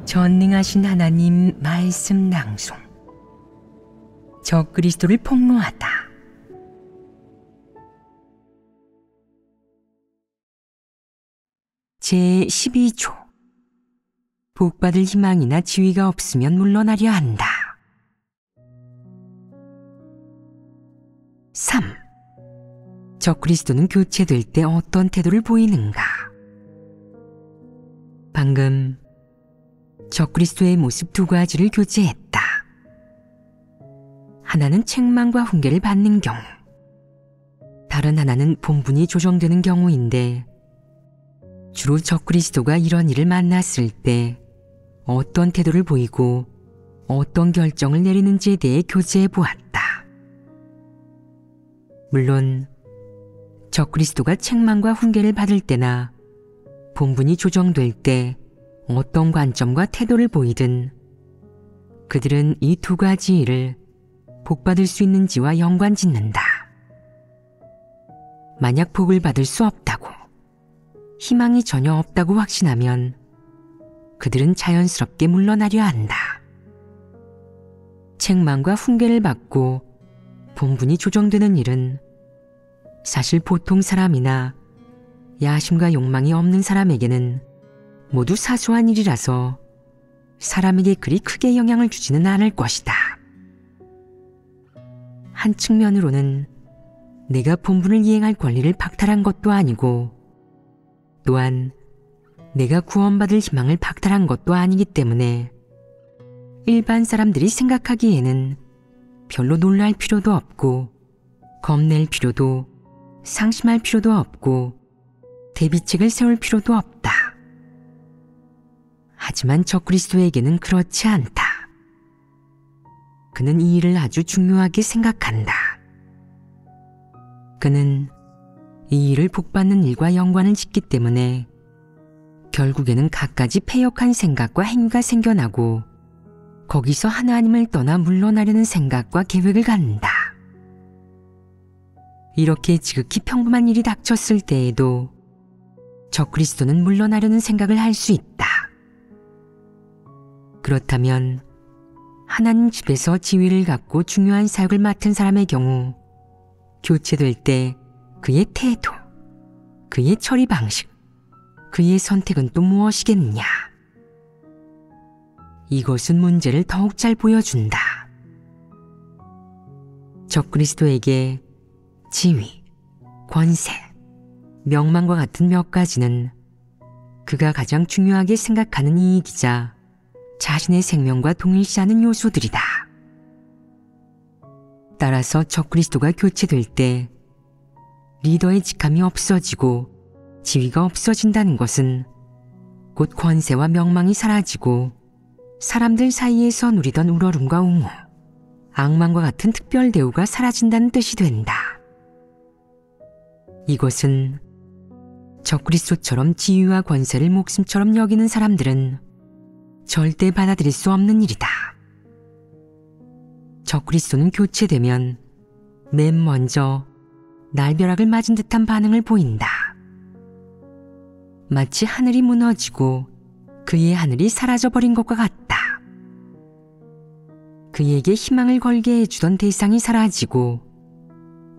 전능하신 하나님 말씀 낭송. 적그리스도를 폭로하다. 제12조. 복받을 희망이나 지위가 없으면 물러나려 한다. 3. 적그리스도는 교체될 때 어떤 태도를 보이는가? 방금 적그리스도의 모습 두 가지를 교체했다. 하나는 책망과 훈계를 받는 경우, 다른 하나는 본분이 조정되는 경우인데, 주로 적그리스도가 이런 일을 만났을 때 어떤 태도를 보이고 어떤 결정을 내리는지에 대해 교제해 보았다. 물론 적그리스도가 책망과 훈계를 받을 때나 본분이 조정될 때 어떤 관점과 태도를 보이든 그들은 이 두 가지 일을 복받을 수 있는지와 연관짓는다. 만약 복을 받을 수 없다고, 희망이 전혀 없다고 확신하면 그들은 자연스럽게 물러나려 한다. 책망과 훈계를 받고 본분이 조정되는 일은 사실 보통 사람이나 야심과 욕망이 없는 사람에게는 모두 사소한 일이라서 사람에게 그리 크게 영향을 주지는 않을 것이다. 한 측면으로는 내가 본분을 이행할 권리를 박탈한 것도 아니고, 또한 내가 구원받을 희망을 박탈한 것도 아니기 때문에 일반 사람들이 생각하기에는 별로 놀랄 필요도 없고 겁낼 필요도 상심할 필요도 없고 대비책을 세울 필요도 없다. 하지만 적그리스도에게는 그렇지 않다. 그는 이 일을 아주 중요하게 생각한다. 그는 이 일을 복받는 일과 연관을 짓기 때문에 결국에는 갖가지 패역한 생각과 행위가 생겨나고 거기서 하나님을 떠나 물러나려는 생각과 계획을 갖는다. 이렇게 지극히 평범한 일이 닥쳤을 때에도 적그리스도는 물러나려는 생각을 할 수 있다. 그렇다면 하나님 집에서 지위를 갖고 중요한 사역을 맡은 사람의 경우 교체될 때 그의 태도, 그의 처리 방식, 그의 선택은 또 무엇이겠느냐? 이것은 문제를 더욱 잘 보여준다. 적그리스도에게 지위, 권세, 명망과 같은 몇 가지는 그가 가장 중요하게 생각하는 이익이자 자신의 생명과 동일시하는 요소들이다. 따라서 적그리스도가 교체될 때 리더의 직함이 없어지고 지위가 없어진다는 것은 곧 권세와 명망이 사라지고 사람들 사이에서 누리던 우러름과 웅호, 악망과 같은 특별 대우가 사라진다는 뜻이 된다. 이것은 적그리스도처럼 지위와 권세를 목숨처럼 여기는 사람들은 절대 받아들일 수 없는 일이다. 적그리스도는 교체되면 맨 먼저 날벼락을 맞은 듯한 반응을 보인다. 마치 하늘이 무너지고 그의 하늘이 사라져버린 것과 같다. 그에게 희망을 걸게 해주던 대상이 사라지고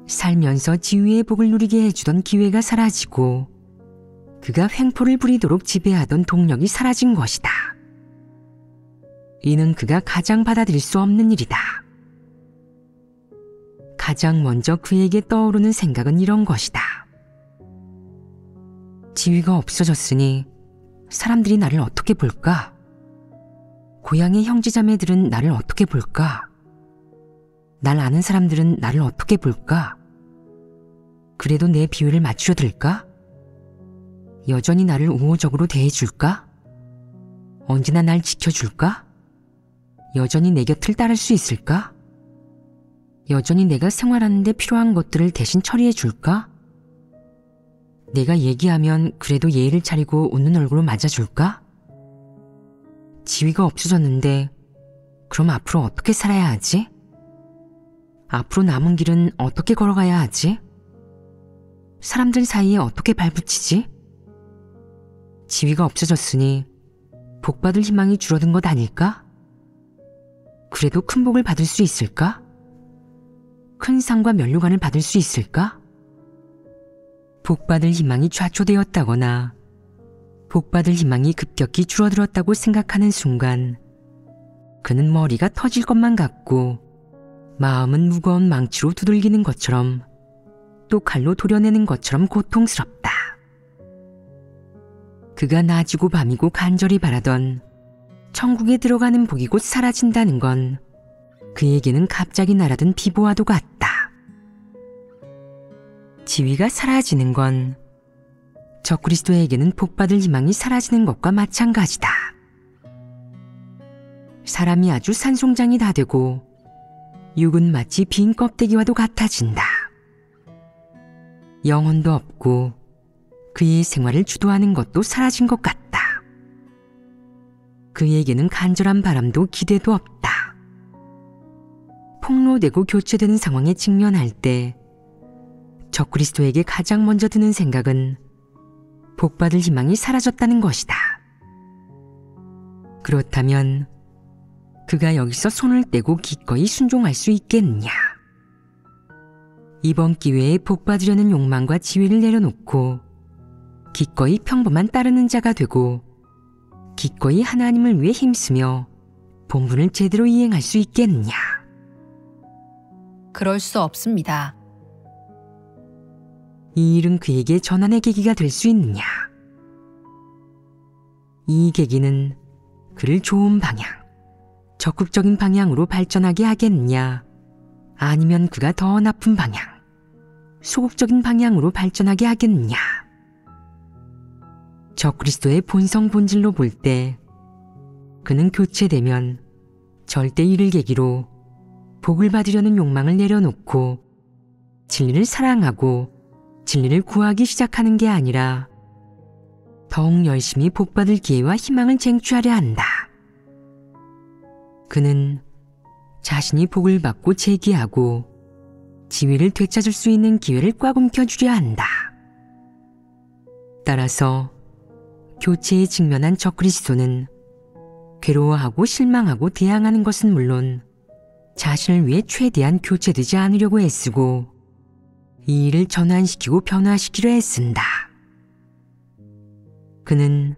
살면서 지위의 복을 누리게 해주던 기회가 사라지고 그가 횡포를 부리도록 지배하던 동력이 사라진 것이다. 이는 그가 가장 받아들일 수 없는 일이다. 가장 먼저 그에게 떠오르는 생각은 이런 것이다. 지위가 없어졌으니 사람들이 나를 어떻게 볼까? 고향의 형제자매들은 나를 어떻게 볼까? 날 아는 사람들은 나를 어떻게 볼까? 그래도 내 비율을 맞추려들까? 여전히 나를 우호적으로 대해줄까? 언제나 날 지켜줄까? 여전히 내 곁을 따를 수 있을까? 여전히 내가 생활하는 데 필요한 것들을 대신 처리해 줄까? 내가 얘기하면 그래도 예의를 차리고 웃는 얼굴로 맞아줄까? 지위가 없어졌는데 그럼 앞으로 어떻게 살아야 하지? 앞으로 남은 길은 어떻게 걸어가야 하지? 사람들 사이에 어떻게 발붙이지? 지위가 없어졌으니 복받을 희망이 줄어든 것 아닐까? 그래도 큰 복을 받을 수 있을까? 큰 상과 면류관을 받을 수 있을까? 복받을 희망이 좌초되었다거나 복받을 희망이 급격히 줄어들었다고 생각하는 순간 그는 머리가 터질 것만 같고 마음은 무거운 망치로 두들기는 것처럼 또 칼로 도려내는 것처럼 고통스럽다. 그가 낮이고 밤이고 간절히 바라던 천국에 들어가는 복이 곧 사라진다는 건 그에게는 갑자기 날아든 비보와도 같다. 지위가 사라지는 건 적그리스도에게는 복받을 희망이 사라지는 것과 마찬가지다. 사람이 아주 산송장이 다 되고 육은 마치 빈 껍데기와도 같아진다. 영혼도 없고 그의 생활을 주도하는 것도 사라진 것 같다. 그에게는 간절한 바람도 기대도 없다. 폭로되고 교체되는 상황에 직면할 때 적그리스도에게 가장 먼저 드는 생각은 복받을 희망이 사라졌다는 것이다. 그렇다면 그가 여기서 손을 떼고 기꺼이 순종할 수 있겠느냐? 이번 기회에 복받으려는 욕망과 지위를 내려놓고 기꺼이 평범한 따르는 자가 되고 기꺼이 하나님을 위해 힘쓰며 본분을 제대로 이행할 수 있겠느냐? 그럴 수 없습니다. 이 일은 그에게 전환의 계기가 될 수 있느냐? 이 계기는 그를 좋은 방향, 적극적인 방향으로 발전하게 하겠느냐? 아니면 그가 더 나쁜 방향, 소극적인 방향으로 발전하게 하겠느냐? 적그리스도의 본성 본질로 볼 때 그는 교체되면 절대 이를 계기로 복을 받으려는 욕망을 내려놓고 진리를 사랑하고 진리를 구하기 시작하는 게 아니라 더욱 열심히 복받을 기회와 희망을 쟁취하려 한다. 그는 자신이 복을 받고 재기하고 지위를 되찾을 수 있는 기회를 꽉 움켜쥐려 한다. 따라서 교체에 직면한 적그리스도는 괴로워하고 실망하고 대항하는 것은 물론 자신을 위해 최대한 교체되지 않으려고 애쓰고 이 일을 전환시키고 변화시키려 애쓴다. 그는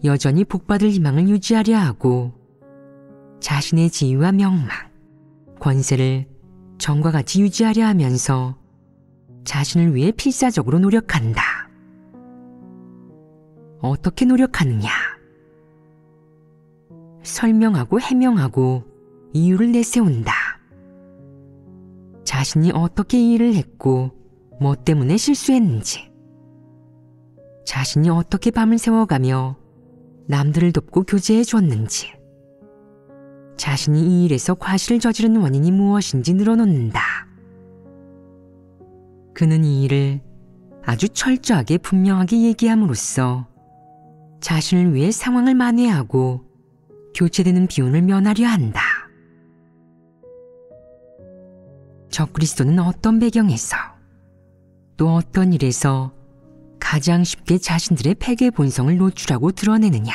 여전히 복받을 희망을 유지하려 하고 자신의 지위와 명망, 권세를 전과 같이 유지하려 하면서 자신을 위해 필사적으로 노력한다. 어떻게 노력하느냐? 설명하고 해명하고 이유를 내세운다. 자신이 어떻게 이 일을 했고 뭐 때문에 실수했는지, 자신이 어떻게 밤을 새워가며 남들을 돕고 교제해 줬는지, 자신이 이 일에서 과실을 저지른 원인이 무엇인지 늘어놓는다. 그는 이 일을 아주 철저하게 분명하게 얘기함으로써 자신을 위해 상황을 만회하고 교체되는 비운을 면하려 한다. 적그리스도는 어떤 배경에서 또 어떤 일에서 가장 쉽게 자신들의 패괴 본성을 노출하고 드러내느냐?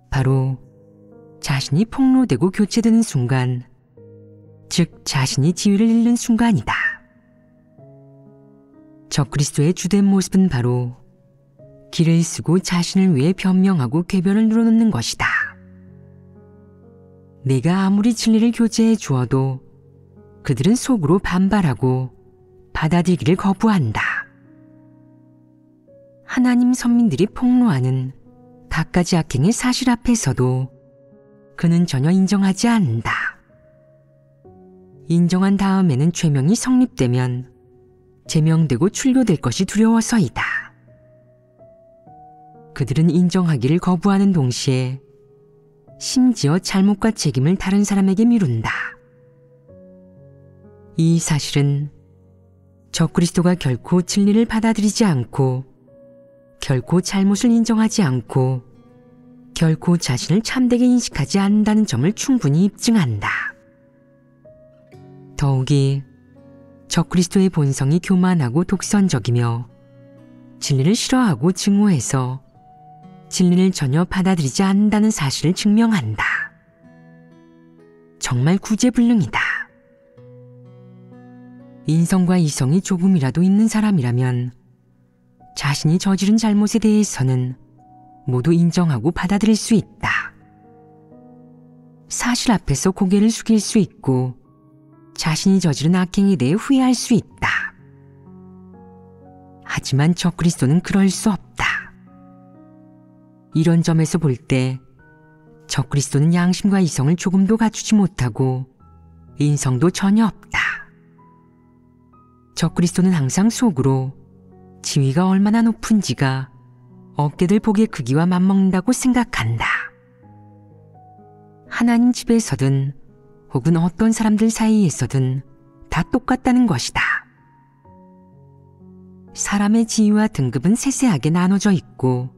바로 자신이 폭로되고 교체되는 순간, 즉 자신이 지위를 잃는 순간이다. 적그리스도의 주된 모습은 바로 길을 쓰고 자신을 위해 변명하고 궤변을 늘어놓는 것이다. 내가 아무리 진리를 교제해 주어도 그들은 속으로 반발하고 받아들이기를 거부한다. 하나님 선민들이 폭로하는 갖가지 악행의 사실 앞에서도 그는 전혀 인정하지 않는다. 인정한 다음에는 죄명이 성립되면 제명되고 출교될 것이 두려워서이다. 그들은 인정하기를 거부하는 동시에 심지어 잘못과 책임을 다른 사람에게 미룬다. 이 사실은 적그리스도가 결코 진리를 받아들이지 않고 결코 잘못을 인정하지 않고 결코 자신을 참되게 인식하지 않는다는 점을 충분히 입증한다. 더욱이 적그리스도의 본성이 교만하고 독선적이며 진리를 싫어하고 증오해서 진리를 전혀 받아들이지 않는다는 사실을 증명한다. 정말 구제불능이다. 인성과 이성이 조금이라도 있는 사람이라면 자신이 저지른 잘못에 대해서는 모두 인정하고 받아들일 수 있다. 사실 앞에서 고개를 숙일 수 있고 자신이 저지른 악행에 대해 후회할 수 있다. 하지만 적그리스도는 그럴 수 없다. 이런 점에서 볼 때 적그리스도는 양심과 이성을 조금도 갖추지 못하고 인성도 전혀 없다. 적그리스도는 항상 속으로 지위가 얼마나 높은지가 어깨들 복의 크기와 맞먹는다고 생각한다. 하나님 집에서든 혹은 어떤 사람들 사이에서든 다 똑같다는 것이다. 사람의 지위와 등급은 세세하게 나눠져 있고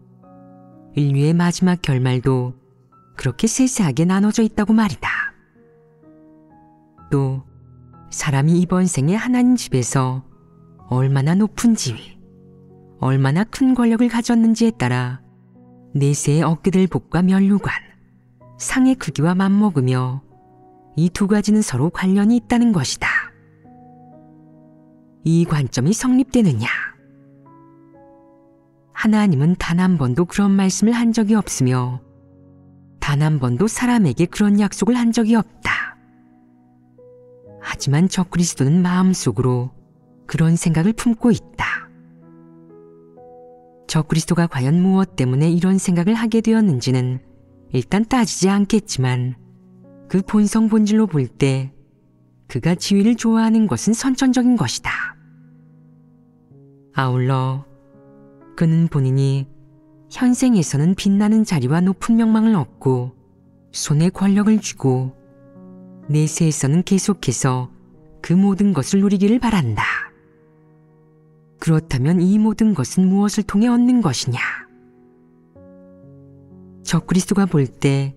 인류의 마지막 결말도 그렇게 세세하게 나눠져 있다고 말이다. 또 사람이 이번 생에 하나님 집에서 얼마나 높은 지위, 얼마나 큰 권력을 가졌는지에 따라 내세의 어깨들 복과 면류관, 상의 크기와 맞먹으며 이 두 가지는 서로 관련이 있다는 것이다. 이 관점이 성립되느냐? 하나님은 단 한 번도 그런 말씀을 한 적이 없으며 단 한 번도 사람에게 그런 약속을 한 적이 없다. 하지만 적그리스도는 마음속으로 그런 생각을 품고 있다. 적그리스도가 과연 무엇 때문에 이런 생각을 하게 되었는지는 일단 따지지 않겠지만 그 본성 본질로 볼 때 그가 지위를 좋아하는 것은 선천적인 것이다. 아울러 그는 본인이 현생에서는 빛나는 자리와 높은 명망을 얻고 손에 권력을 쥐고 내세에서는 계속해서 그 모든 것을 누리기를 바란다. 그렇다면 이 모든 것은 무엇을 통해 얻는 것이냐? 적그리스도가 볼 때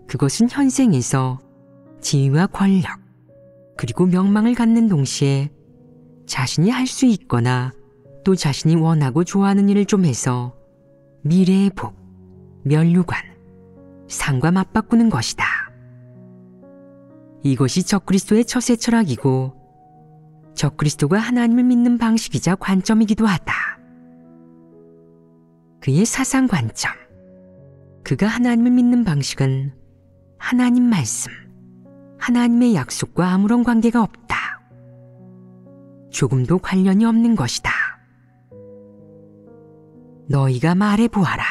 그것은 현생에서 지위와 권력 그리고 명망을 갖는 동시에 자신이 할 수 있거나 또 자신이 원하고 좋아하는 일을 좀 해서 미래의 복, 면류관, 상과 맞바꾸는 것이다. 이것이 적그리스도의 처세 철학이고 적그리스도가 하나님을 믿는 방식이자 관점이기도 하다. 그의 사상 관점, 그가 하나님을 믿는 방식은 하나님 말씀, 하나님의 약속과 아무런 관계가 없다. 조금도 관련이 없는 것이다. 너희가 말해보아라.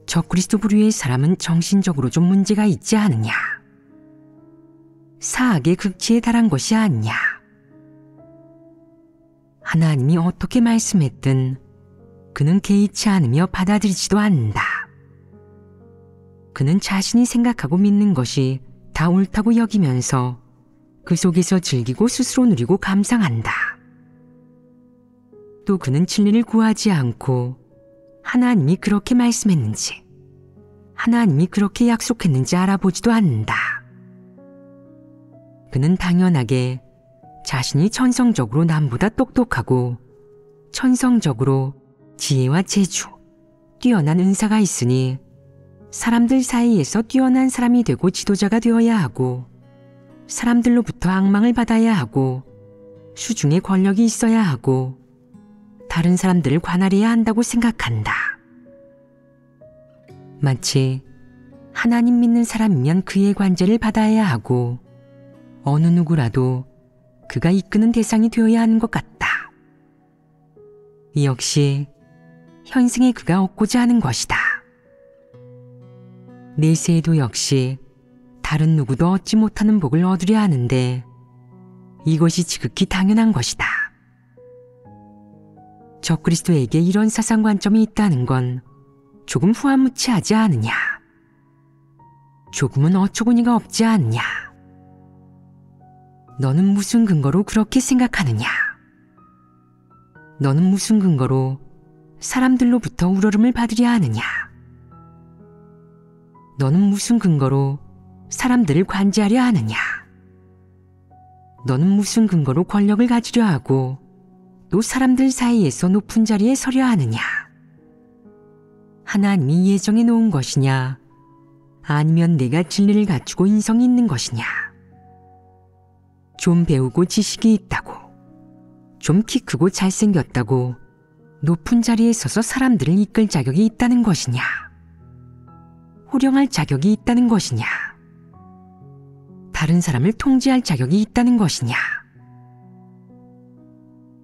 적그리스도 부류의 사람은 정신적으로 좀 문제가 있지 않느냐? 사악의 극치에 달한 것이 아니냐? 하나님이 어떻게 말씀했든 그는 개의치 않으며 받아들이지도 않는다. 그는 자신이 생각하고 믿는 것이 다 옳다고 여기면서 그 속에서 즐기고 스스로 누리고 감상한다. 또 그는 진리를 구하지 않고 하나님이 그렇게 말씀했는지, 하나님이 그렇게 약속했는지 알아보지도 않는다. 그는 당연하게 자신이 천성적으로 남보다 똑똑하고 천성적으로 지혜와 재주, 뛰어난 은사가 있으니 사람들 사이에서 뛰어난 사람이 되고 지도자가 되어야 하고 사람들로부터 악망을 받아야 하고 수중에 권력이 있어야 하고 다른 사람들을 관할해야 한다고 생각한다. 마치 하나님 믿는 사람이면 그의 관제를 받아야 하고 어느 누구라도 그가 이끄는 대상이 되어야 하는 것 같다. 이 역시 현생에 그가 얻고자 하는 것이다. 내세에도 역시 다른 누구도 얻지 못하는 복을 얻으려 하는데 이것이 지극히 당연한 것이다. 적그리스도에게 이런 사상관점이 있다는 건 조금 후한무치하지 않으냐? 조금은 어처구니가 없지 않냐? 너는 무슨 근거로 그렇게 생각하느냐? 너는 무슨 근거로 사람들로부터 우러름을 받으려 하느냐? 너는 무슨 근거로 사람들을 관제하려 하느냐? 너는 무슨 근거로 권력을 가지려 하고 또 사람들 사이에서 높은 자리에 서려 하느냐? 하나님이 예정해 놓은 것이냐, 아니면 내가 진리를 갖추고 인성이 있는 것이냐. 좀 배우고 지식이 있다고, 좀 키 크고 잘생겼다고 높은 자리에 서서 사람들을 이끌 자격이 있다는 것이냐, 호령할 자격이 있다는 것이냐, 다른 사람을 통제할 자격이 있다는 것이냐.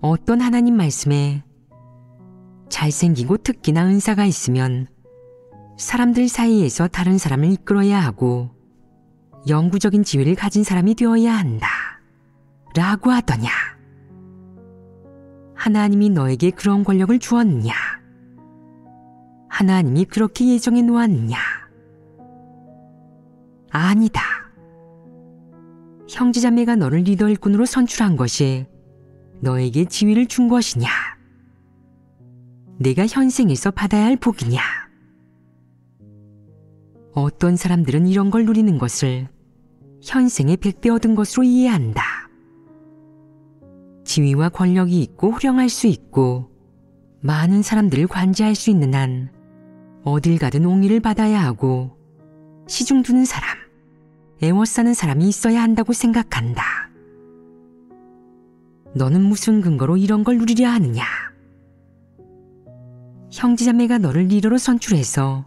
어떤 하나님 말씀에 잘생기고 특기나 은사가 있으면 사람들 사이에서 다른 사람을 이끌어야 하고 영구적인 지위를 가진 사람이 되어야 한다 라고 하더냐. 하나님이 너에게 그런 권력을 주었느냐? 하나님이 그렇게 예정해 놓았느냐? 아니다. 형제자매가 너를 리더 일꾼으로 선출한 것이 너에게 지위를 준 것이냐? 내가 현생에서 받아야 할 복이냐? 어떤 사람들은 이런 걸 누리는 것을 현생에 100배 얻은 것으로 이해한다. 지위와 권력이 있고 호령할 수 있고 많은 사람들을 관제할 수 있는 한 어딜 가든 옹의를 받아야 하고 시중 두는 사람, 애워싸는 사람이 있어야 한다고 생각한다. 너는 무슨 근거로 이런 걸 누리려 하느냐? 형제자매가 너를 리더로 선출해서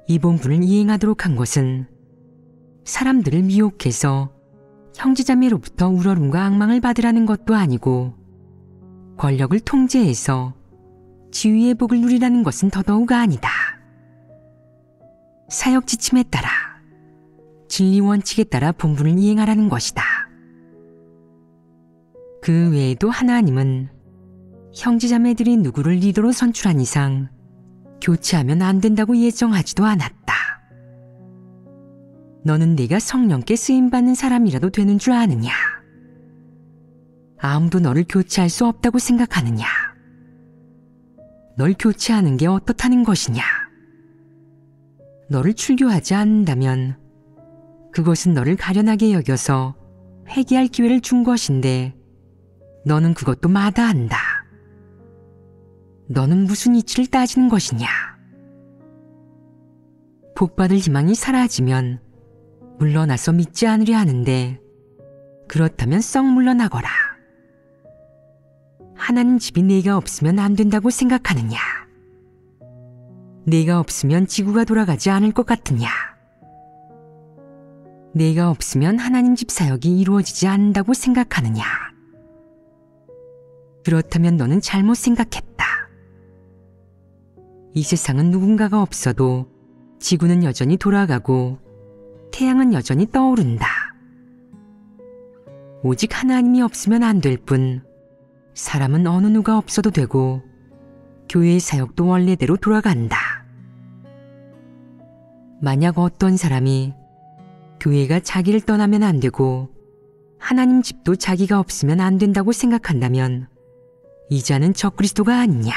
이 본분을 이행하도록 한 것은 사람들을 미혹해서 형제자매로부터 우러름과 악망을 받으라는 것도 아니고 권력을 통제해서 지위의 복을 누리라는 것은 더더욱 아니다. 사역 지침에 따라 진리 원칙에 따라 본분을 이행하라는 것이다. 그 외에도 하나님은 형제자매들이 누구를 리더로 선출한 이상 교체하면 안 된다고 예정하지도 않았다. 너는 네가 성령께 쓰임받는 사람이라도 되는 줄 아느냐? 아무도 너를 교체할 수 없다고 생각하느냐? 널 교체하는 게 어떻다는 것이냐? 너를 출교하지 않는다면 그것은 너를 가련하게 여겨서 회개할 기회를 준 것인데 너는 그것도 마다한다. 너는 무슨 이치를 따지는 것이냐? 복받을 희망이 사라지면 물러나서 믿지 않으려 하는데 그렇다면 썩 물러나거라. 하나님 집이 네가 없으면 안 된다고 생각하느냐? 네가 없으면 지구가 돌아가지 않을 것 같으냐? 네가 없으면 하나님 집 사역이 이루어지지 않는다고 생각하느냐? 그렇다면 너는 잘못 생각했다. 이 세상은 누군가가 없어도 지구는 여전히 돌아가고 태양은 여전히 떠오른다. 오직 하나님이 없으면 안 될 뿐 사람은 어느 누가 없어도 되고 교회의 사역도 원래대로 돌아간다. 만약 어떤 사람이 교회가 자기를 떠나면 안 되고 하나님 집도 자기가 없으면 안 된다고 생각한다면 이 자는 적그리스도가 아니냐?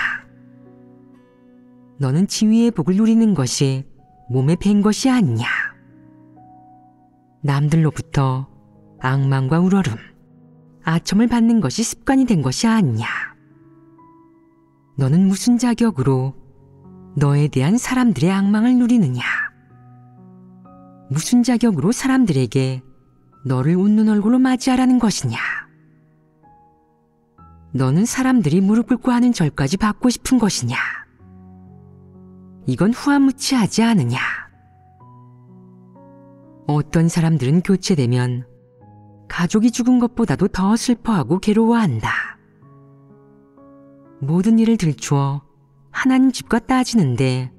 너는 지위의 복을 누리는 것이 몸에 밴 것이 아니냐? 남들로부터 악망과 우러름, 아첨을 받는 것이 습관이 된 것이 아니냐? 너는 무슨 자격으로 너에 대한 사람들의 악망을 누리느냐? 무슨 자격으로 사람들에게 너를 웃는 얼굴로 맞이하라는 것이냐? 너는 사람들이 무릎 꿇고 하는 절까지 받고 싶은 것이냐? 이건 후한무치하지 않으냐? 어떤 사람들은 교체되면 가족이 죽은 것보다도 더 슬퍼하고 괴로워한다. 모든 일을 들추어 하나님 집과 따지는데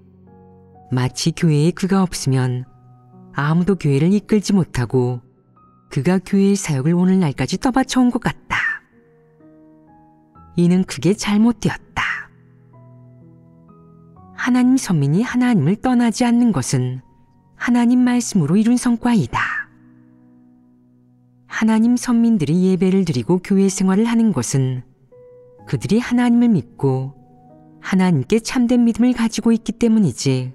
마치 교회에 그가 없으면 아무도 교회를 이끌지 못하고 그가 교회의 사역을 오늘날까지 떠받쳐온 것 같다. 이는 크게 잘못되었다. 하나님 선민이 하나님을 떠나지 않는 것은 하나님 말씀으로 이룬 성과이다. 하나님 선민들이 예배를 드리고 교회 생활을 하는 것은 그들이 하나님을 믿고 하나님께 참된 믿음을 가지고 있기 때문이지,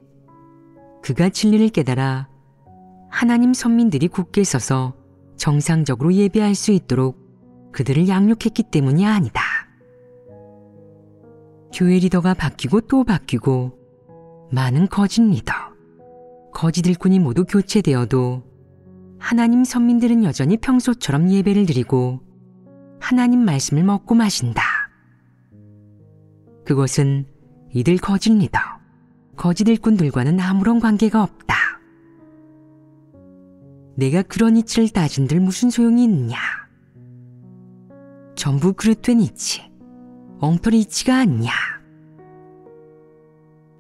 그가 진리를 깨달아 하나님 선민들이 굳게 서서 정상적으로 예배할 수 있도록 그들을 양육했기 때문이 아니다. 교회 리더가 바뀌고 또 바뀌고 많은 거짓 리더, 거짓 일꾼이 모두 교체되어도 하나님 선민들은 여전히 평소처럼 예배를 드리고 하나님 말씀을 먹고 마신다. 그것은 이들 거짓 리더, 거짓 일꾼들과는 아무런 관계가 없다. 내가 그런 이치를 따진들 무슨 소용이 있느냐. 전부 그릇된 이치, 엉터리 이치가 아니냐.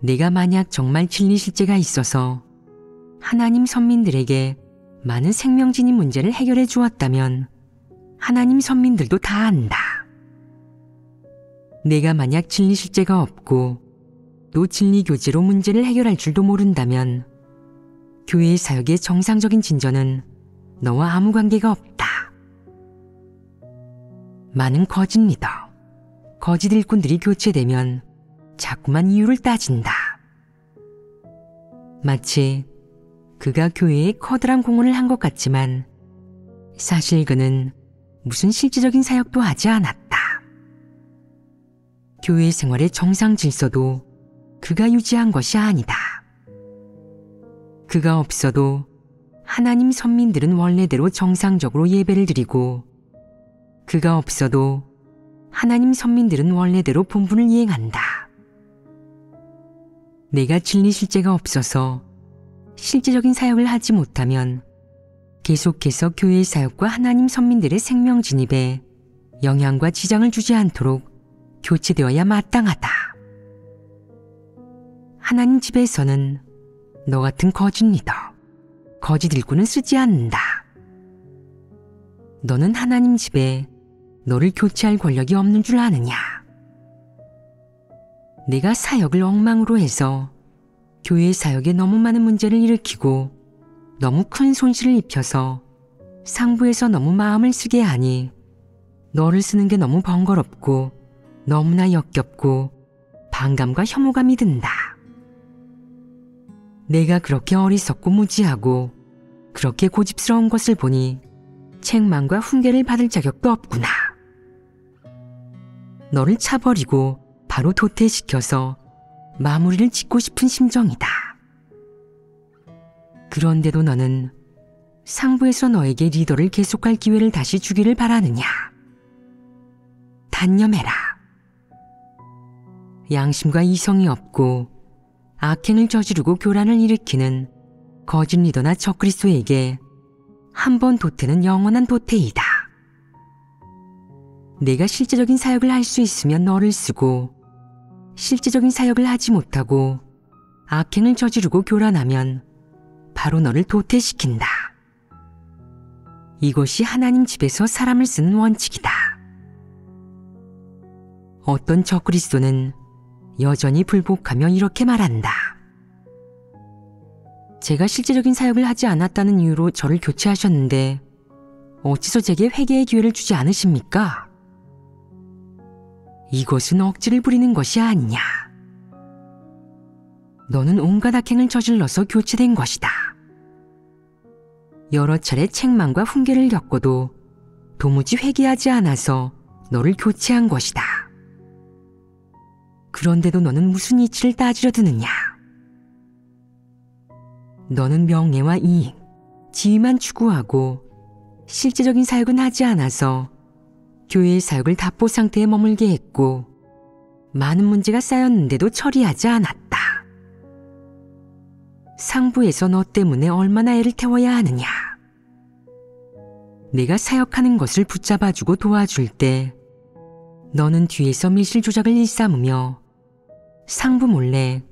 내가 만약 정말 진리 실제가 있어서 하나님 선민들에게 많은 생명진이 문제를 해결해 주었다면 하나님 선민들도 다 안다. 내가 만약 진리 실제가 없고 또 진리 교제로 문제를 해결할 줄도 모른다면 교회의 사역의 정상적인 진전은 너와 아무 관계가 없다. 많은 거짓 리더, 거짓 일꾼들이 교체되면 자꾸만 이유를 따진다. 마치 그가 교회에 커다란 공헌을 한 것 같지만 사실 그는 무슨 실질적인 사역도 하지 않았다. 교회 생활의 정상 질서도 그가 유지한 것이 아니다. 그가 없어도 하나님 선민들은 원래대로 정상적으로 예배를 드리고 그가 없어도 하나님 선민들은 원래대로 본분을 이행한다. 내가 진리 실제가 없어서 실제적인 사역을 하지 못하면 계속해서 교회의 사역과 하나님 선민들의 생명 진입에 영향과 지장을 주지 않도록 교체되어야 마땅하다. 하나님 집에서는 너 같은 거짓 리더, 거짓 일꾼은 쓰지 않는다. 너는 하나님 집에 너를 교체할 권력이 없는 줄 아느냐. 내가 사역을 엉망으로 해서 교회 사역에 너무 많은 문제를 일으키고 너무 큰 손실을 입혀서 상부에서 너무 마음을 쓰게 하니 너를 쓰는 게 너무 번거롭고 너무나 역겹고 반감과 혐오감이 든다. 내가 그렇게 어리석고 무지하고 그렇게 고집스러운 것을 보니 책망과 훈계를 받을 자격도 없구나. 너를 차버리고 바로 도태시켜서 마무리를 짓고 싶은 심정이다. 그런데도 너는 상부에서 너에게 리더를 계속할 기회를 다시 주기를 바라느냐. 단념해라. 양심과 이성이 없고 악행을 저지르고 교란을 일으키는 거짓 리더나 적그리스도에게 한 번 도태는 영원한 도태이다. 내가 실제적인 사역을 할 수 있으면 너를 쓰고 실제적인 사역을 하지 못하고 악행을 저지르고 교란하면 바로 너를 도태시킨다. 이것이 하나님 집에서 사람을 쓰는 원칙이다. 어떤 적그리스도는 여전히 불복하며 이렇게 말한다. 제가 실제적인 사역을 하지 않았다는 이유로 저를 교체하셨는데 어찌서 제게 회개의 기회를 주지 않으십니까? 이것은 억지를 부리는 것이 아니냐. 너는 온갖 악행을 저질러서 교체된 것이다. 여러 차례 책망과 훈계를 겪고도 도무지 회개하지 않아서 너를 교체한 것이다. 그런데도 너는 무슨 이치를 따지려 드느냐. 너는 명예와 이익, 지위만 추구하고 실제적인 사역은 하지 않아서 교회의 사역을 답보 상태에 머물게 했고 많은 문제가 쌓였는데도 처리하지 않았다. 상부에서 너 때문에 얼마나 애를 태워야 하느냐. 내가 사역하는 것을 붙잡아주고 도와줄 때 너는 뒤에서 밀실 조작을 일삼으며 상부 몰래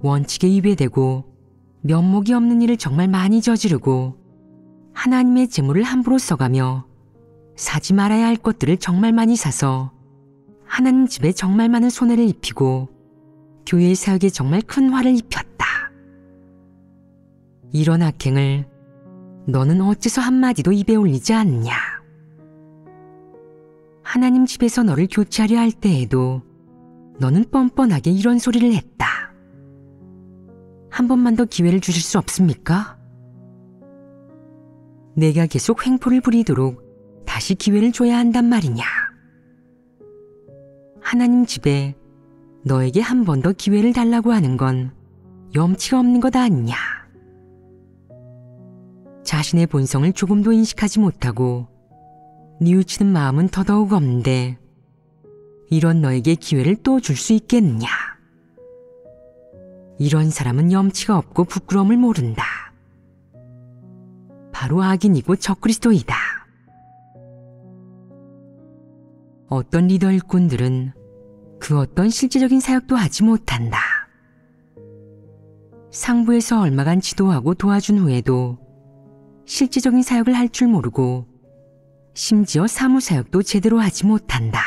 원칙에 위배되고 면목이 없는 일을 정말 많이 저지르고 하나님의 재물을 함부로 써가며 사지 말아야 할 것들을 정말 많이 사서 하나님 집에 정말 많은 손해를 입히고 교회의 사역에 정말 큰 화를 입혔다. 이런 악행을 너는 어째서 한마디도 입에 올리지 않느냐. 하나님 집에서 너를 교체하려 할 때에도 너는 뻔뻔하게 이런 소리를 했다. 한 번만 더 기회를 주실 수 없습니까? 내가 계속 횡포를 부리도록 다시 기회를 줘야 한단 말이냐. 하나님 집에 너에게 한 번 더 기회를 달라고 하는 건 염치가 없는 것 아니냐. 자신의 본성을 조금도 인식하지 못하고 뉘우치는 마음은 더더욱 없는데 이런 너에게 기회를 또 줄 수 있겠느냐. 이런 사람은 염치가 없고 부끄러움을 모른다. 바로 악인이고 적그리스도이다. 어떤 리더 일꾼들은 그 어떤 실제적인 사역도 하지 못한다. 상부에서 얼마간 지도하고 도와준 후에도 실제적인 사역을 할 줄 모르고 심지어 사무사역도 제대로 하지 못한다.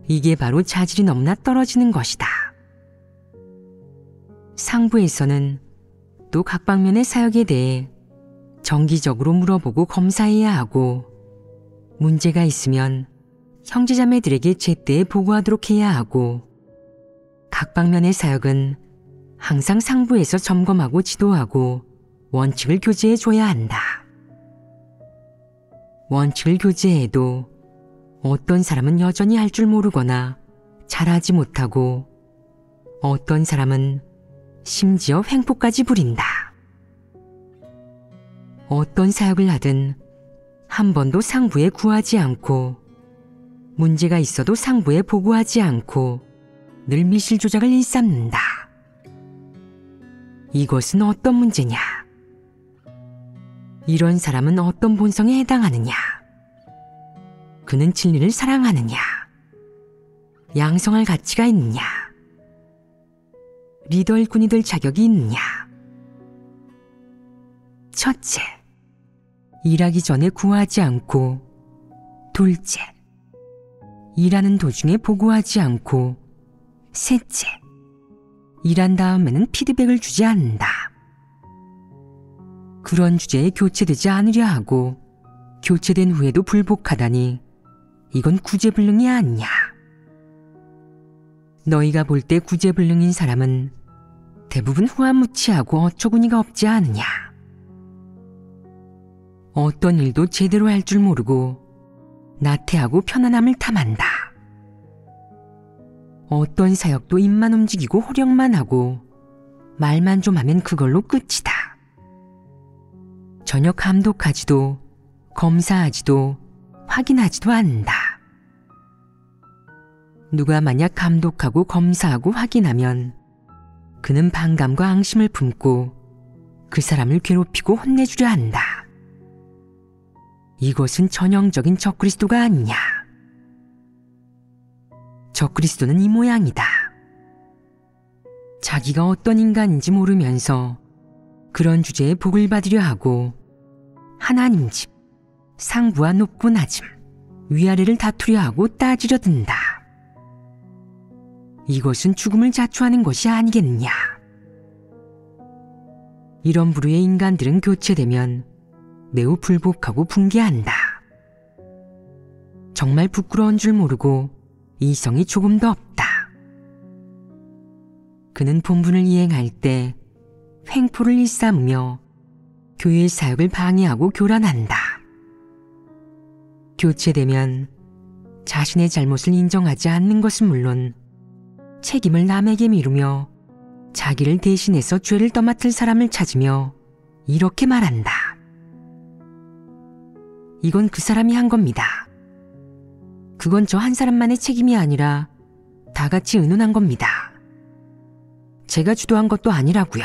이게 바로 자질이 너무나 떨어지는 것이다. 상부에서는 또 각 방면의 사역에 대해 정기적으로 물어보고 검사해야 하고 문제가 있으면 형제자매들에게 제때에 보고하도록 해야 하고 각 방면의 사역은 항상 상부에서 점검하고 지도하고 원칙을 교제해 줘야 한다. 원칙을 교제해도 어떤 사람은 여전히 할 줄 모르거나 잘하지 못하고 어떤 사람은 심지어 횡포까지 부린다. 어떤 사역을 하든 한 번도 상부에 구하지 않고 문제가 있어도 상부에 보고하지 않고 늘 미실 조작을 일삼는다. 이것은 어떤 문제냐? 이런 사람은 어떤 본성에 해당하느냐? 그는 진리를 사랑하느냐? 양성할 가치가 있느냐? 리더 일꾼이 될 자격이 있느냐? 첫째, 일하기 전에 구하지 않고 둘째, 일하는 도중에 보고하지 않고 셋째, 일한 다음에는 피드백을 주지 않는다. 그런 주제에 교체되지 않으려 하고 교체된 후에도 불복하다니 이건 구제불능이 아니냐. 너희가 볼 때 구제불능인 사람은 대부분 후한무치하고 어처구니가 없지 않으냐. 어떤 일도 제대로 할 줄 모르고 나태하고 편안함을 탐한다. 어떤 사역도 입만 움직이고 호령만 하고 말만 좀 하면 그걸로 끝이다. 전혀 감독하지도 검사하지도 확인하지도 않는다. 누가 만약 감독하고 검사하고 확인하면 그는 반감과 앙심을 품고 그 사람을 괴롭히고 혼내주려 한다. 이것은 전형적인 적그리스도가 아니냐. 적그리스도는 이 모양이다. 자기가 어떤 인간인지 모르면서 그런 주제에 복을 받으려 하고 하나님 집, 상부와 높고 낮음, 위아래를 다투려 하고 따지려 든다. 이것은 죽음을 자초하는 것이 아니겠느냐. 이런 부류의 인간들은 교체되면 매우 불복하고 붕괴한다. 정말 부끄러운 줄 모르고 이성이 조금도 없다. 그는 본분을 이행할 때 횡포를 일삼으며 교회의 사역을 방해하고 교란한다. 교체되면 자신의 잘못을 인정하지 않는 것은 물론 책임을 남에게 미루며 자기를 대신해서 죄를 떠맡을 사람을 찾으며 이렇게 말한다. 이건 그 사람이 한 겁니다. 그건 저 한 사람만의 책임이 아니라 다 같이 의논한 겁니다. 제가 주도한 것도 아니라고요.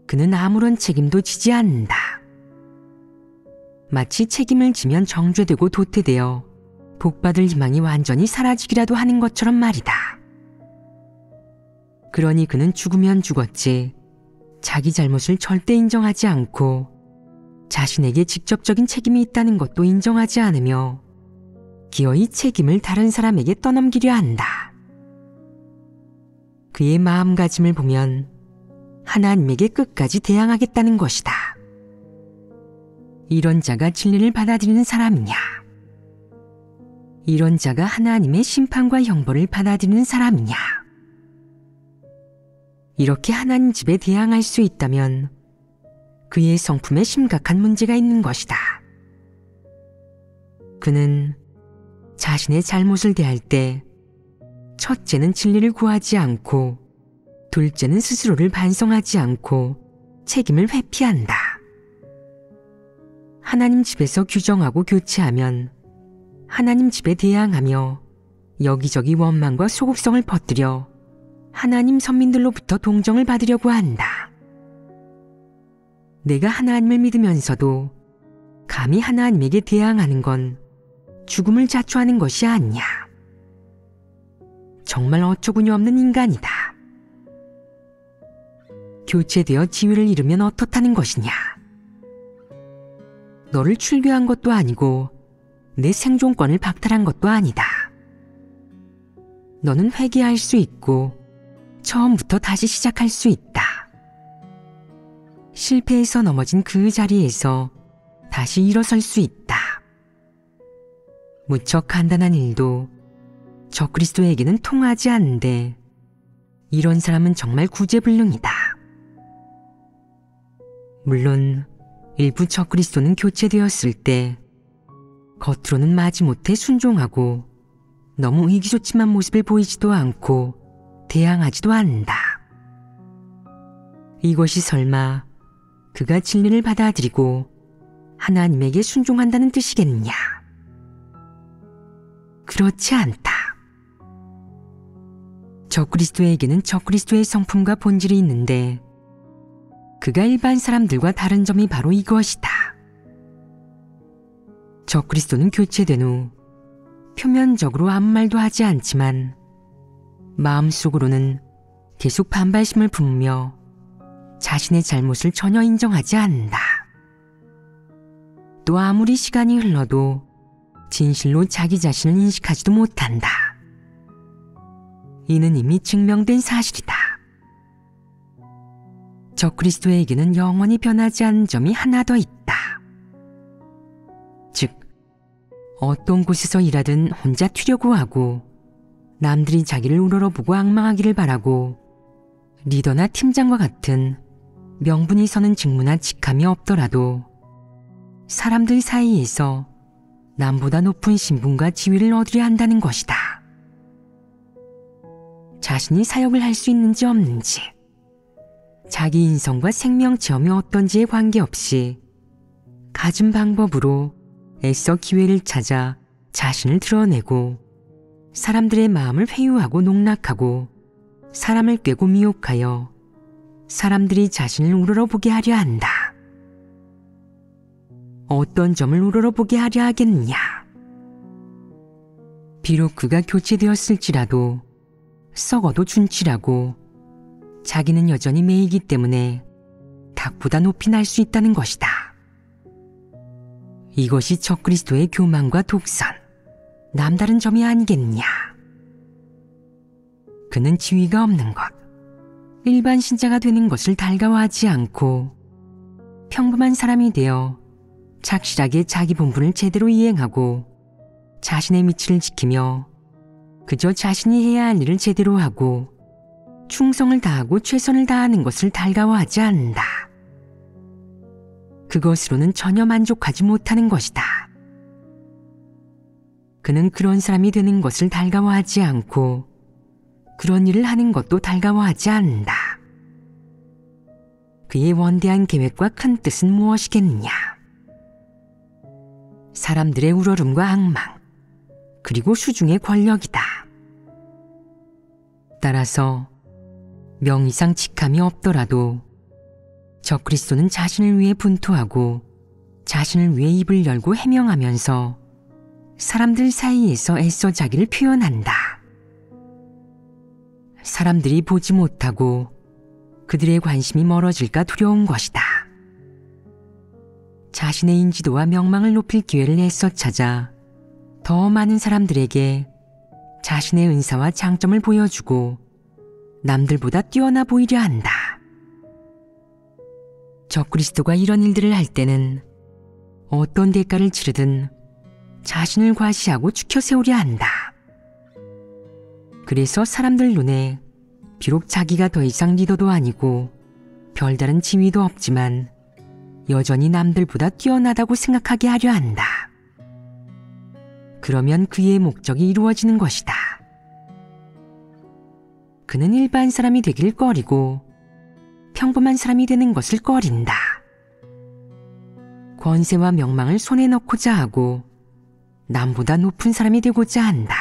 그는 아무런 책임도 지지 않는다. 마치 책임을 지면 정죄되고 도태되어 복받을 희망이 완전히 사라지기라도 하는 것처럼 말이다. 그러니 그는 죽으면 죽었지 자기 잘못을 절대 인정하지 않고 자신에게 직접적인 책임이 있다는 것도 인정하지 않으며 기어이 책임을 다른 사람에게 떠넘기려 한다. 그의 마음가짐을 보면 하나님에게 끝까지 대항하겠다는 것이다. 이런 자가 진리를 받아들이는 사람이냐? 이런 자가 하나님의 심판과 형벌을 받아들이는 사람이냐? 이렇게 하나님 집에 대항할 수 있다면 그의 성품에 심각한 문제가 있는 것이다. 그는 자신의 잘못을 대할 때 첫째는 진리를 구하지 않고 둘째는 스스로를 반성하지 않고 책임을 회피한다. 하나님 집에서 규정하고 교체하면 하나님 집에 대항하며 여기저기 원망과 소극성을 퍼뜨려 하나님 선민들로부터 동정을 받으려고 한다. 내가 하나님을 믿으면서도 감히 하나님에게 대항하는 건 죽음을 자초하는 것이 아니야. 정말 어처구니 없는 인간이다. 교체되어 지위를 잃으면 어떻다는 것이냐. 너를 출교한 것도 아니고 내 생존권을 박탈한 것도 아니다. 너는 회개할 수 있고 처음부터 다시 시작할 수 있다. 실패해서 넘어진 그 자리에서 다시 일어설 수 있다. 무척 간단한 일도 적그리스도에게는 통하지 않는데 이런 사람은 정말 구제불능이다. 물론 일부 적그리스도는 교체되었을 때 겉으로는 마지못해 순종하고 너무 의기소침한 모습을 보이지도 않고 대항하지도 않는다. 이것이 설마 그가 진리를 받아들이고 하나님에게 순종한다는 뜻이겠느냐? 그렇지 않다. 적그리스도에게는 적그리스도의 성품과 본질이 있는데 그가 일반 사람들과 다른 점이 바로 이것이다. 적그리스도는 교체된 후 표면적으로 아무 말도 하지 않지만 마음속으로는 계속 반발심을 품으며 자신의 잘못을 전혀 인정하지 않는다. 또 아무리 시간이 흘러도 진실로 자기 자신을 인식하지도 못한다. 이는 이미 증명된 사실이다. 적그리스도에게는 영원히 변하지 않는 점이 하나 더 있다. 즉, 어떤 곳에서 일하든 혼자 튀려고 하고 남들이 자기를 우러러보고 앙망하기를 바라고 리더나 팀장과 같은 명분이 서는 직무나 직함이 없더라도 사람들 사이에서 남보다 높은 신분과 지위를 얻으려 한다는 것이다. 자신이 사역을 할 수 있는지 없는지, 자기 인성과 생명 체험이 어떤지에 관계없이 가진 방법으로 애써 기회를 찾아 자신을 드러내고 사람들의 마음을 회유하고 농락하고 사람을 꿰고 미혹하여 사람들이 자신을 우러러보게 하려 한다. 어떤 점을 우러러보게 하려 하겠느냐? 비록 그가 교체되었을지라도 썩어도 준치라고 자기는 여전히 매이기 때문에 닭보다 높이 날 수 있다는 것이다. 이것이 적그리스도의 교만과 독선, 남다른 점이 아니겠느냐. 그는 지위가 없는 것, 일반 신자가 되는 것을 달가워하지 않고 평범한 사람이 되어 착실하게 자기 본분을 제대로 이행하고 자신의 위치를 지키며 그저 자신이 해야 할 일을 제대로 하고 충성을 다하고 최선을 다하는 것을 달가워하지 않는다. 그것으로는 전혀 만족하지 못하는 것이다. 그는 그런 사람이 되는 것을 달가워하지 않고 그런 일을 하는 것도 달가워하지 않는다. 그의 원대한 계획과 큰 뜻은 무엇이겠느냐? 사람들의 우러름과 악망, 그리고 수중의 권력이다. 따라서 명의상 직함이 없더라도 적그리스도는 자신을 위해 분투하고 자신을 위해 입을 열고 해명하면서 사람들 사이에서 애써 자기를 표현한다. 사람들이 보지 못하고 그들의 관심이 멀어질까 두려운 것이다. 자신의 인지도와 명망을 높일 기회를 애써 찾아 더 많은 사람들에게 자신의 은사와 장점을 보여주고 남들보다 뛰어나 보이려 한다. 적그리스도가 이런 일들을 할 때는 어떤 대가를 치르든 자신을 과시하고 추켜 세우려 한다. 그래서 사람들 눈에 비록 자기가 더 이상 리더도 아니고 별다른 지위도 없지만 여전히 남들보다 뛰어나다고 생각하게 하려 한다. 그러면 그의 목적이 이루어지는 것이다. 그는 일반 사람이 되길 꺼리고 평범한 사람이 되는 것을 꺼린다. 권세와 명망을 손에 넣고자 하고 남보다 높은 사람이 되고자 한다.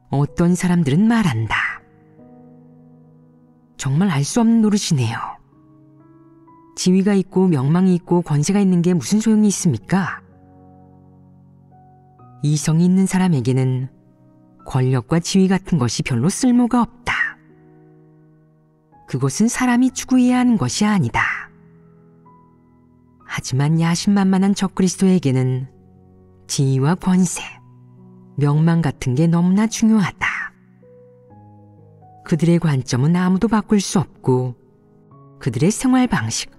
어떤 사람들은 말한다. 정말 알 수 없는 노릇이네요. 지위가 있고 명망이 있고 권세가 있는 게 무슨 소용이 있습니까? 이성이 있는 사람에게는 권력과 지위 같은 것이 별로 쓸모가 없다. 그것은 사람이 추구해야 하는 것이 아니다. 하지만 야심만만한 적그리스도에게는 지위와 권세, 명망 같은 게 너무나 중요하다. 그들의 관점은 아무도 바꿀 수 없고 그들의 생활 방식,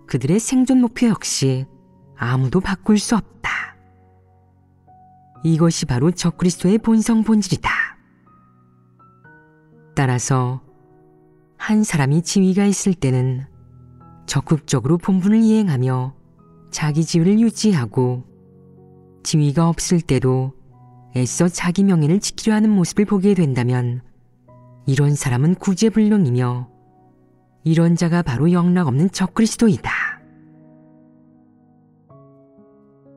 그들의 생존 목표 역시 아무도 바꿀 수 없다. 이것이 바로 적그리스도의 본성 본질이다. 따라서 한 사람이 지위가 있을 때는 적극적으로 본분을 이행하며 자기 지위를 유지하고, 지위가 없을 때도 애써 자기 명예를 지키려 하는 모습을 보게 된다면 이런 사람은 구제불능이며 이런 자가 바로 영락없는 적그리스도이다.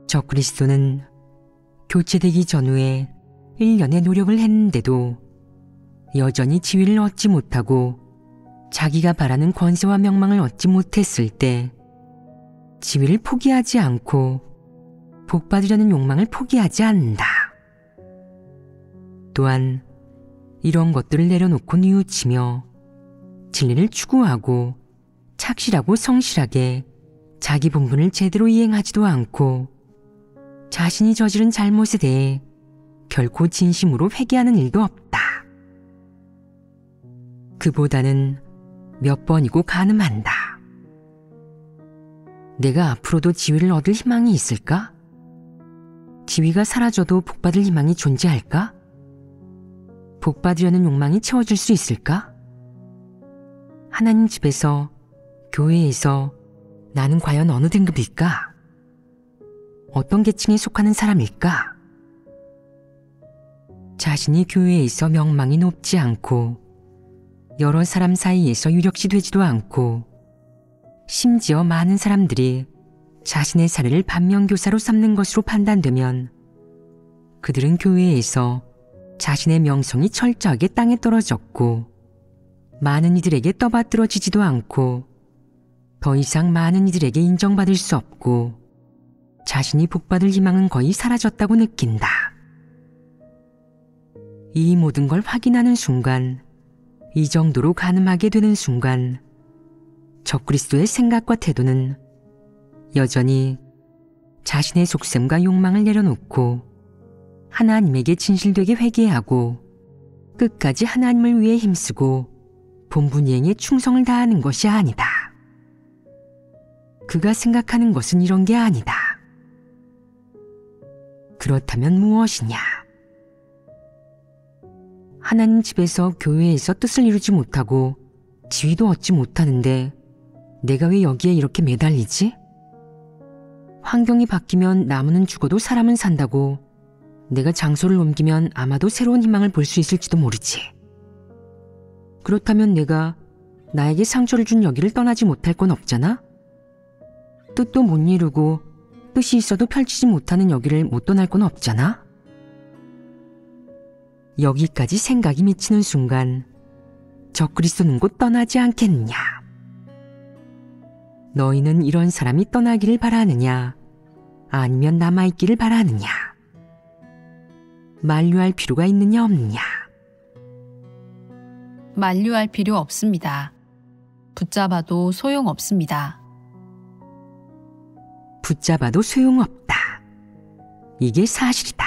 적그리스도는 교체되기 전후에 1년의 노력을 했는데도 여전히 지위를 얻지 못하고 자기가 바라는 권세와 명망을 얻지 못했을 때 지위를 포기하지 않고 복받으려는 욕망을 포기하지 않는다. 또한 이런 것들을 내려놓고 뉘우치며 진리를 추구하고 착실하고 성실하게 자기 본분을 제대로 이행하지도 않고 자신이 저지른 잘못에 대해 결코 진심으로 회개하는 일도 없다. 그보다는 몇 번이고 간음한다. 내가 앞으로도 지위를 얻을 희망이 있을까? 지위가 사라져도 복받을 희망이 존재할까? 복받으려는 욕망이 채워질 수 있을까? 하나님 집에서, 교회에서 나는 과연 어느 등급일까? 어떤 계층에 속하는 사람일까? 자신이 교회에서 명망이 높지 않고 여러 사람 사이에서 유력시 되지도 않고 심지어 많은 사람들이 자신의 사례를 반면교사로 삼는 것으로 판단되면 그들은 교회에서 자신의 명성이 철저하게 땅에 떨어졌고 많은 이들에게 떠받들어지지도 않고 더 이상 많은 이들에게 인정받을 수 없고 자신이 복받을 희망은 거의 사라졌다고 느낀다. 이 모든 걸 확인하는 순간, 이 정도로 간음하게 되는 순간 적그리스도의 생각과 태도는 여전히 자신의 속셈과 욕망을 내려놓고 하나님에게 진실되게 회개하고 끝까지 하나님을 위해 힘쓰고 본분 이행에 충성을 다하는 것이 아니다. 그가 생각하는 것은 이런 게 아니다. 그렇다면 무엇이냐? 하나님 집에서, 교회에서 뜻을 이루지 못하고 지위도 얻지 못하는데 내가 왜 여기에 이렇게 매달리지? 환경이 바뀌면 나무는 죽어도 사람은 산다고 내가 장소를 옮기면 아마도 새로운 희망을 볼 수 있을지도 모르지. 그렇다면 내가 나에게 상처를 준 여기를 떠나지 못할 건 없잖아? 뜻도 못 이루고 뜻이 있어도 펼치지 못하는 여기를 못 떠날 건 없잖아? 여기까지 생각이 미치는 순간 적그리스도는 곧 떠나지 않겠느냐? 너희는 이런 사람이 떠나기를 바라느냐? 아니면 남아있기를 바라느냐? 만류할 필요가 있느냐 없느냐? 만류할 필요 없습니다. 붙잡아도 소용없습니다. 붙잡아도 소용없다. 이게 사실이다.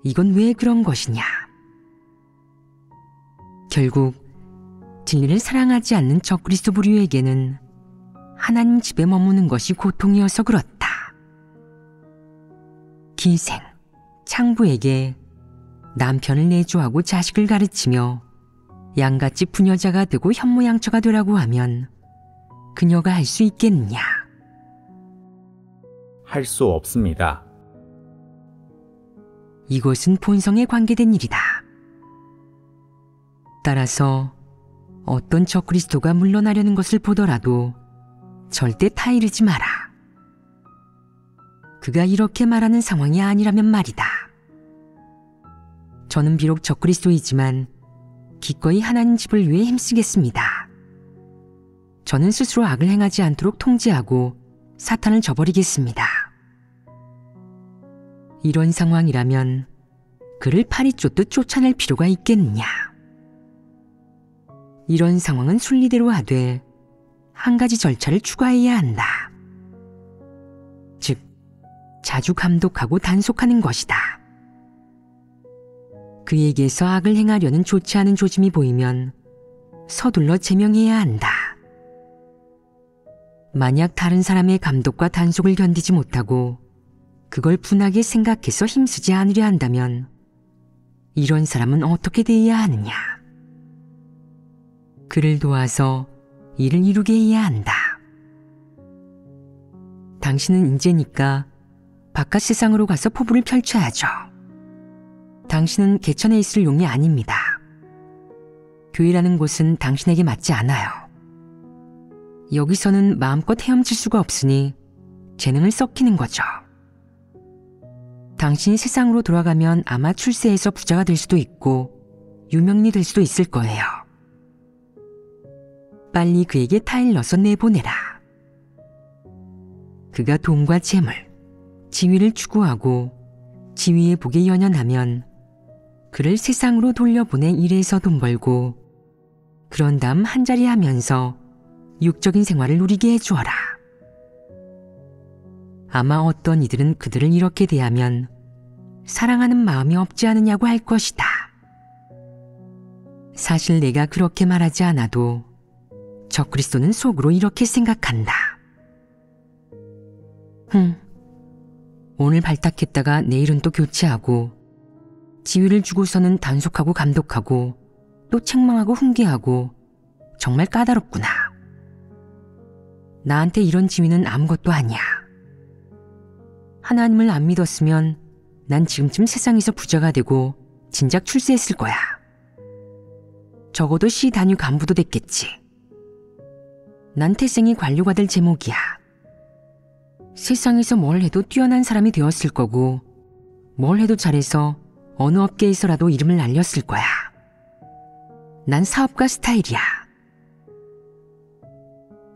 이건 왜 그런 것이냐? 결국 진리를 사랑하지 않는 적그리스도 부류에게는 하나님 집에 머무는 것이 고통이어서 그렇다. 기생, 창부에게 남편을 내조하고 자식을 가르치며 양같이 부녀자가 되고 현모양처가 되라고 하면 그녀가 할 수 있겠느냐? 할 수 없습니다. 이것은 본성에 관계된 일이다. 따라서 어떤 적그리스도가 물러나려는 것을 보더라도 절대 타이르지 마라. 그가 이렇게 말하는 상황이 아니라면 말이다. 저는 비록 적그리스도이지만 기꺼이 하나님 집을 위해 힘쓰겠습니다. 저는 스스로 악을 행하지 않도록 통제하고 사탄을 저버리겠습니다. 이런 상황이라면 그를 파리 쫓듯 쫓아낼 필요가 있겠느냐. 이런 상황은 순리대로 하되 한 가지 절차를 추가해야 한다. 즉, 자주 감독하고 단속하는 것이다. 그에게서 악을 행하려는 좋지 않은 조짐이 보이면 서둘러 제명해야 한다. 만약 다른 사람의 감독과 단속을 견디지 못하고 그걸 분하게 생각해서 힘쓰지 않으려 한다면 이런 사람은 어떻게 대해야 하느냐? 그를 도와서 일을 이루게 해야 한다. 당신은 인재니까 바깥 세상으로 가서 포부를 펼쳐야죠. 당신은 개천에 있을 용이 아닙니다. 교회라는 곳은 당신에게 맞지 않아요. 여기서는 마음껏 헤엄칠 수가 없으니 재능을 썩히는 거죠. 당신이 세상으로 돌아가면 아마 출세해서 부자가 될 수도 있고 유명인이 될 수도 있을 거예요. 빨리 그에게 타일러서 내보내라. 그가 돈과 재물, 지위를 추구하고 지위의 복에 연연하면 그를 세상으로 돌려보내 일해서 돈 벌고 그런 다음 한자리 하면서 육적인 생활을 누리게 해주어라. 아마 어떤 이들은 그들을 이렇게 대하면 사랑하는 마음이 없지 않느냐고 할 것이다. 사실 내가 그렇게 말하지 않아도 적그리스도는 속으로 이렇게 생각한다. 오늘 발탁했다가 내일은 또 교체하고 지위를 주고서는 단속하고 감독하고 또 책망하고 훈계하고 정말 까다롭구나. 나한테 이런 지위는 아무것도 아니야. 하나님을 안 믿었으면 난 지금쯤 세상에서 부자가 되고 진작 출세했을 거야. 적어도 시 단위 간부도 됐겠지. 난 태생이 관료가 될 제목이야. 세상에서 뭘 해도 뛰어난 사람이 되었을 거고 뭘 해도 잘해서 어느 업계에서라도 이름을 날렸을 거야. 난 사업가 스타일이야.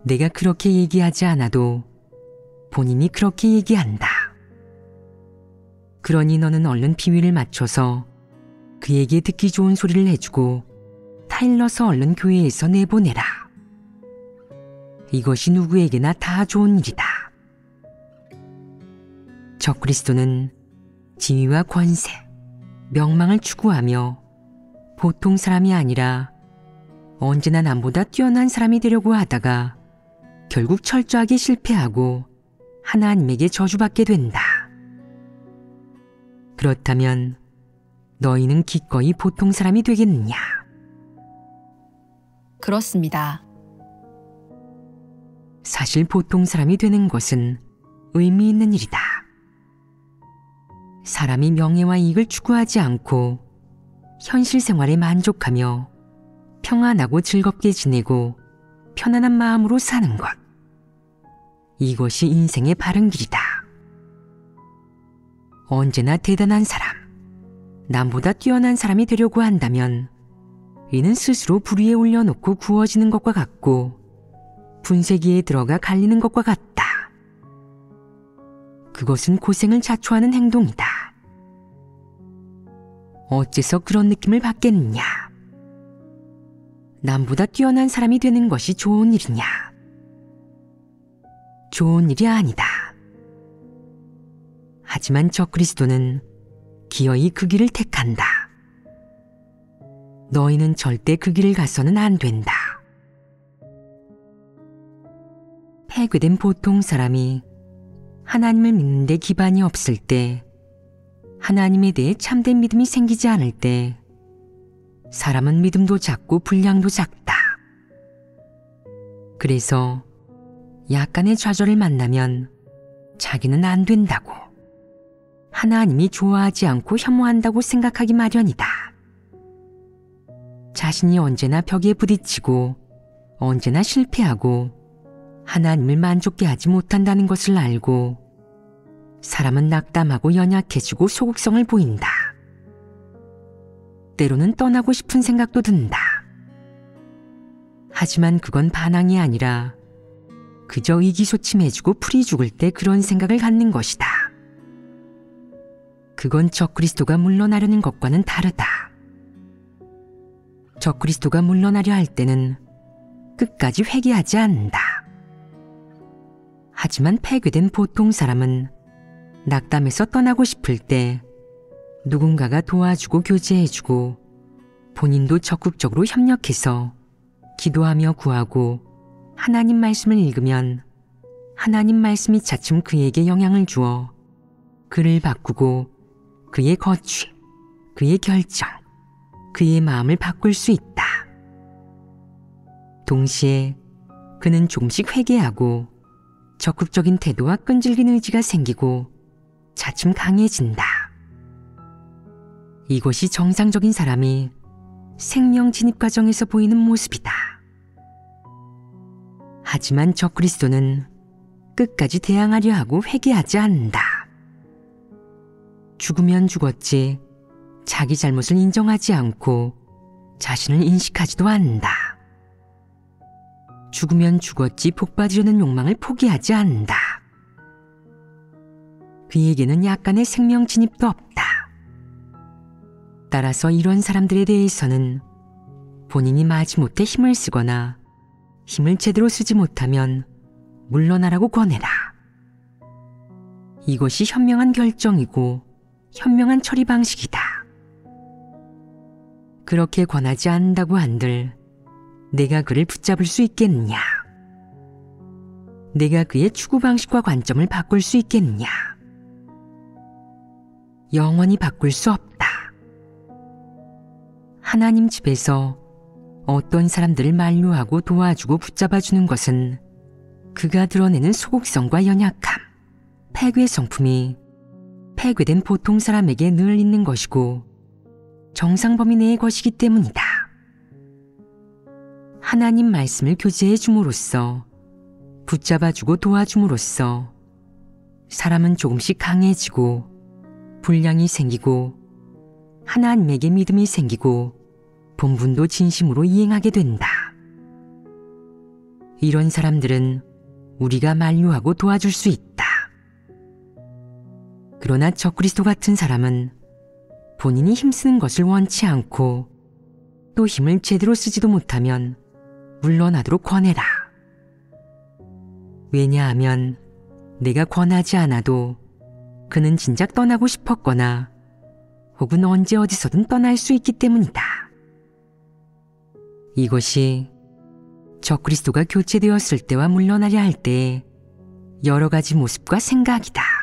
내가 그렇게 얘기하지 않아도 본인이 그렇게 얘기한다. 그러니 너는 얼른 비위를 맞춰서 그에게 듣기 좋은 소리를 해주고 타일러서 얼른 교회에서 내보내라. 이것이 누구에게나 다 좋은 일이다. 적그리스도는 지위와 권세, 명망을 추구하며 보통 사람이 아니라 언제나 남보다 뛰어난 사람이 되려고 하다가 결국 철저하게 실패하고 하나님에게 저주받게 된다. 그렇다면 너희는 기꺼이 보통 사람이 되겠느냐? 그렇습니다. 사실 보통 사람이 되는 것은 의미 있는 일이다. 사람이 명예와 이익을 추구하지 않고 현실 생활에 만족하며 평안하고 즐겁게 지내고 편안한 마음으로 사는 것. 이것이 인생의 바른 길이다. 언제나 대단한 사람, 남보다 뛰어난 사람이 되려고 한다면 이는 스스로 불 위에 올려놓고 구워지는 것과 같고 분쇄기에 들어가 갈리는 것과 같다. 그것은 고생을 자초하는 행동이다. 어째서 그런 느낌을 받겠느냐? 남보다 뛰어난 사람이 되는 것이 좋은 일이냐? 좋은 일이 아니다. 하지만 적그리스도는 기어이 그 길을 택한다. 너희는 절대 그 길을 가서는 안 된다. 폐괴된 보통 사람이 하나님을 믿는 데 기반이 없을 때, 하나님에 대해 참된 믿음이 생기지 않을 때 사람은 믿음도 작고 분량도 작다. 그래서 약간의 좌절을 만나면 자기는 안 된다고, 하나님이 좋아하지 않고 혐오한다고 생각하기 마련이다. 자신이 언제나 벽에 부딪히고 언제나 실패하고 하나님을 만족게 하지 못한다는 것을 알고 사람은 낙담하고 연약해지고 소극성을 보인다. 때로는 떠나고 싶은 생각도 든다. 하지만 그건 반항이 아니라 그저 의기소침해지고 풀이 죽을 때 그런 생각을 갖는 것이다. 그건 적그리스도가 물러나려는 것과는 다르다. 적그리스도가 물러나려 할 때는 끝까지 회개하지 않는다. 하지만 폐괴된 보통 사람은 낙담해서 떠나고 싶을 때 누군가가 도와주고 교제해주고 본인도 적극적으로 협력해서 기도하며 구하고 하나님 말씀을 읽으면 하나님 말씀이 차츰 그에게 영향을 주어 그를 바꾸고 그의 거취, 그의 결정, 그의 마음을 바꿀 수 있다. 동시에 그는 조금씩 회개하고 적극적인 태도와 끈질긴 의지가 생기고 차츰 강해진다. 이것이 정상적인 사람이 생명 진입 과정에서 보이는 모습이다. 하지만 적그리스도는 끝까지 대항하려 하고 회개하지 않는다. 죽으면 죽었지 자기 잘못을 인정하지 않고 자신을 인식하지도 않는다. 죽으면 죽었지 복받으려는 욕망을 포기하지 않는다. 그에게는 약간의 생명 진입도 없다. 따라서 이런 사람들에 대해서는 본인이 마지못해 힘을 쓰거나 힘을 제대로 쓰지 못하면 물러나라고 권해라. 이것이 현명한 결정이고 현명한 처리 방식이다. 그렇게 권하지 않는다고 한들 내가 그를 붙잡을 수 있겠느냐? 내가 그의 추구 방식과 관점을 바꿀 수 있겠느냐? 영원히 바꿀 수 없다. 하나님 집에서 어떤 사람들을 만류하고 도와주고 붙잡아주는 것은 그가 드러내는 소극성과 연약함, 폐괴 성품이 폐괴된 보통 사람에게 늘 있는 것이고 정상 범위 내의 것이기 때문이다. 하나님 말씀을 교제해 줌으로써 붙잡아주고 도와줌으로써 사람은 조금씩 강해지고 분량이 생기고 하나님에게 믿음이 생기고 본분도 진심으로 이행하게 된다. 이런 사람들은 우리가 만류하고 도와줄 수 있다. 그러나 적그리스도 같은 사람은 본인이 힘쓰는 것을 원치 않고 또 힘을 제대로 쓰지도 못하면 물러나도록 권해라. 왜냐하면 내가 권하지 않아도 그는 진작 떠나고 싶었거나 혹은 언제 어디서든 떠날 수 있기 때문이다. 이것이 적그리스도가 교체되었을 때와 물러나려 할 때의 여러 가지 모습과 생각이다.